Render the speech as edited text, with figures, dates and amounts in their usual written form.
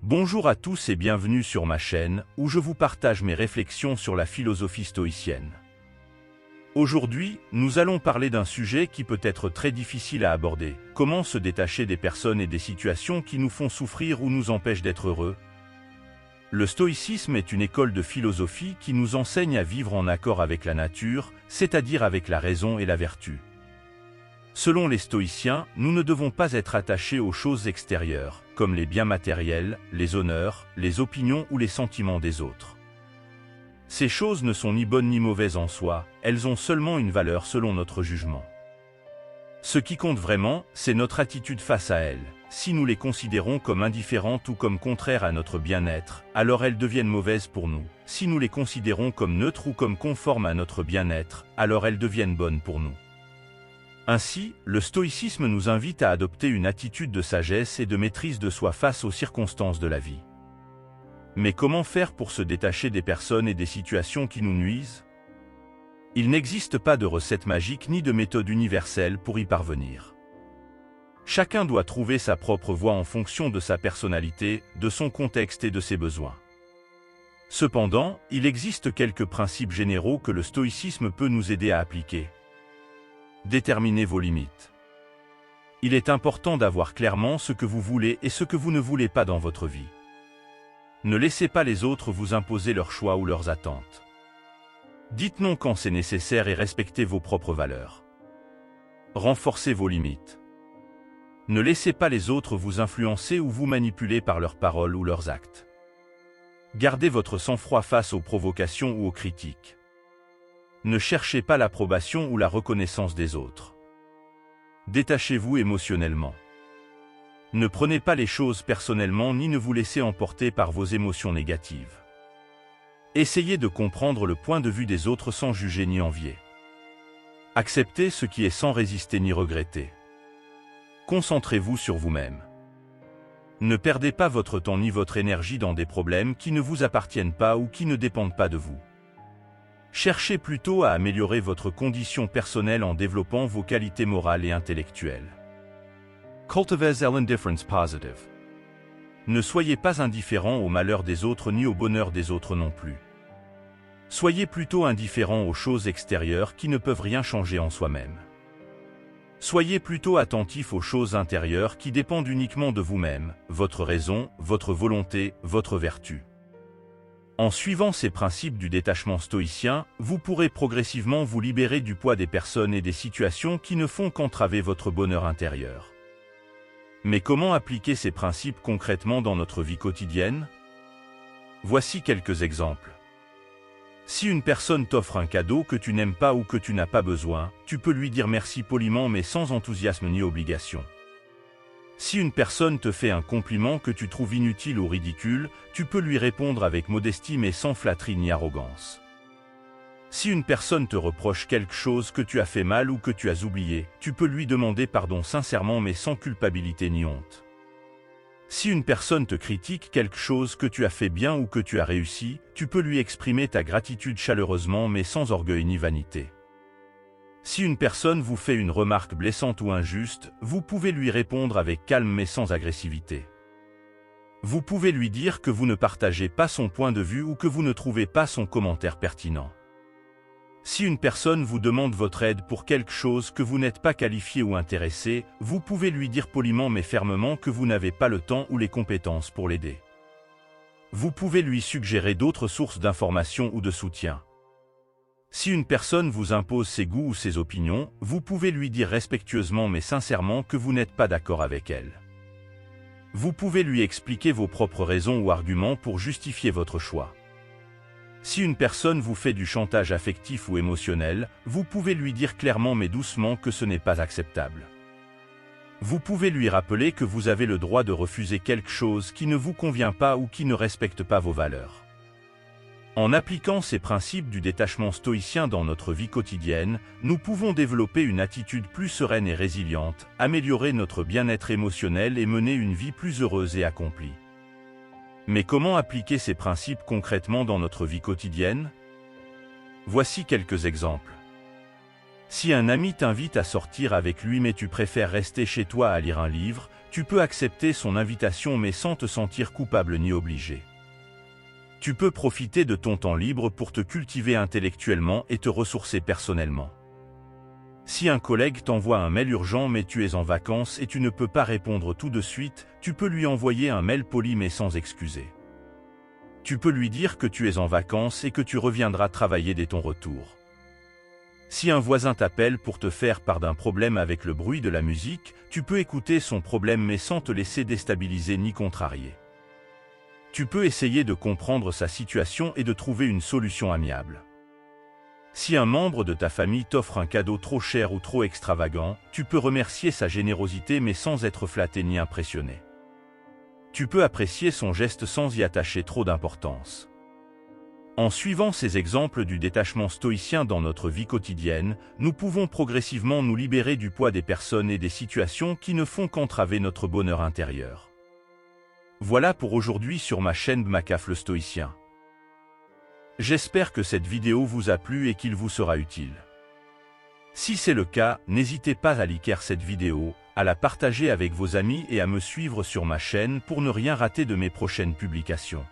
Bonjour à tous et bienvenue sur ma chaîne, où je vous partage mes réflexions sur la philosophie stoïcienne. Aujourd'hui, nous allons parler d'un sujet qui peut être très difficile à aborder. Comment se détacher des personnes et des situations qui nous font souffrir ou nous empêchent d'être heureux? Le stoïcisme est une école de philosophie qui nous enseigne à vivre en accord avec la nature, c'est-à-dire avec la raison et la vertu. Selon les stoïciens, nous ne devons pas être attachés aux choses extérieures, comme les biens matériels, les honneurs, les opinions ou les sentiments des autres. Ces choses ne sont ni bonnes ni mauvaises en soi, elles ont seulement une valeur selon notre jugement. Ce qui compte vraiment, c'est notre attitude face à elles. Si nous les considérons comme indifférentes ou comme contraires à notre bien-être, alors elles deviennent mauvaises pour nous. Si nous les considérons comme neutres ou comme conformes à notre bien-être, alors elles deviennent bonnes pour nous. Ainsi, le stoïcisme nous invite à adopter une attitude de sagesse et de maîtrise de soi face aux circonstances de la vie. Mais comment faire pour se détacher des personnes et des situations qui nous nuisent? Il n'existe pas de recette magique ni de méthode universelle pour y parvenir. Chacun doit trouver sa propre voie en fonction de sa personnalité, de son contexte et de ses besoins. Cependant, il existe quelques principes généraux que le stoïcisme peut nous aider à appliquer. Déterminez vos limites. Il est important d'avoir clairement ce que vous voulez et ce que vous ne voulez pas dans votre vie. Ne laissez pas les autres vous imposer leurs choix ou leurs attentes. Dites non quand c'est nécessaire et respectez vos propres valeurs. Renforcez vos limites. Ne laissez pas les autres vous influencer ou vous manipuler par leurs paroles ou leurs actes. Gardez votre sang-froid face aux provocations ou aux critiques. Ne cherchez pas l'approbation ou la reconnaissance des autres. Détachez-vous émotionnellement. Ne prenez pas les choses personnellement ni ne vous laissez emporter par vos émotions négatives. Essayez de comprendre le point de vue des autres sans juger ni envier. Acceptez ce qui est sans résister ni regretter. Concentrez-vous sur vous-même. Ne perdez pas votre temps ni votre énergie dans des problèmes qui ne vous appartiennent pas ou qui ne dépendent pas de vous. Cherchez plutôt à améliorer votre condition personnelle en développant vos qualités morales et intellectuelles. Cultivez l'indifference positive. Ne soyez pas indifférent au malheur des autres ni au bonheur des autres non plus. Soyez plutôt indifférent aux choses extérieures qui ne peuvent rien changer en soi-même. Soyez plutôt attentif aux choses intérieures qui dépendent uniquement de vous-même, votre raison, votre volonté, votre vertu. En suivant ces principes du détachement stoïcien, vous pourrez progressivement vous libérer du poids des personnes et des situations qui ne font qu'entraver votre bonheur intérieur. Mais comment appliquer ces principes concrètement dans notre vie quotidienne? Voici quelques exemples. Si une personne t'offre un cadeau que tu n'aimes pas ou que tu n'as pas besoin, tu peux lui dire merci poliment mais sans enthousiasme ni obligation. Si une personne te fait un compliment que tu trouves inutile ou ridicule, tu peux lui répondre avec modestie mais sans flatterie ni arrogance. Si une personne te reproche quelque chose que tu as fait mal ou que tu as oublié, tu peux lui demander pardon sincèrement mais sans culpabilité ni honte. Si une personne te critique quelque chose que tu as fait bien ou que tu as réussi, tu peux lui exprimer ta gratitude chaleureusement mais sans orgueil ni vanité. Si une personne vous fait une remarque blessante ou injuste, vous pouvez lui répondre avec calme mais sans agressivité. Vous pouvez lui dire que vous ne partagez pas son point de vue ou que vous ne trouvez pas son commentaire pertinent. Si une personne vous demande votre aide pour quelque chose que vous n'êtes pas qualifié ou intéressé, vous pouvez lui dire poliment mais fermement que vous n'avez pas le temps ou les compétences pour l'aider. Vous pouvez lui suggérer d'autres sources d'informations ou de soutien. Si une personne vous impose ses goûts ou ses opinions, vous pouvez lui dire respectueusement mais sincèrement que vous n'êtes pas d'accord avec elle. Vous pouvez lui expliquer vos propres raisons ou arguments pour justifier votre choix. Si une personne vous fait du chantage affectif ou émotionnel, vous pouvez lui dire clairement mais doucement que ce n'est pas acceptable. Vous pouvez lui rappeler que vous avez le droit de refuser quelque chose qui ne vous convient pas ou qui ne respecte pas vos valeurs. En appliquant ces principes du détachement stoïcien dans notre vie quotidienne, nous pouvons développer une attitude plus sereine et résiliente, améliorer notre bien-être émotionnel et mener une vie plus heureuse et accomplie. Mais comment appliquer ces principes concrètement dans notre vie quotidienne? Voici quelques exemples. Si un ami t'invite à sortir avec lui mais tu préfères rester chez toi à lire un livre, tu peux accepter son invitation mais sans te sentir coupable ni obligé. Tu peux profiter de ton temps libre pour te cultiver intellectuellement et te ressourcer personnellement. Si un collègue t'envoie un mail urgent mais tu es en vacances et tu ne peux pas répondre tout de suite, tu peux lui envoyer un mail poli mais sans excuser. Tu peux lui dire que tu es en vacances et que tu reviendras travailler dès ton retour. Si un voisin t'appelle pour te faire part d'un problème avec le bruit de la musique, tu peux écouter son problème mais sans te laisser déstabiliser ni contrarier. Tu peux essayer de comprendre sa situation et de trouver une solution amiable. Si un membre de ta famille t'offre un cadeau trop cher ou trop extravagant, tu peux remercier sa générosité mais sans être flatté ni impressionné. Tu peux apprécier son geste sans y attacher trop d'importance. En suivant ces exemples du détachement stoïcien dans notre vie quotidienne, nous pouvons progressivement nous libérer du poids des personnes et des situations qui ne font qu'entraver notre bonheur intérieur. Voilà pour aujourd'hui sur ma chaîne Bmakaf le Stoïcien. J'espère que cette vidéo vous a plu et qu'il vous sera utile. Si c'est le cas, n'hésitez pas à liker cette vidéo, à la partager avec vos amis et à me suivre sur ma chaîne pour ne rien rater de mes prochaines publications.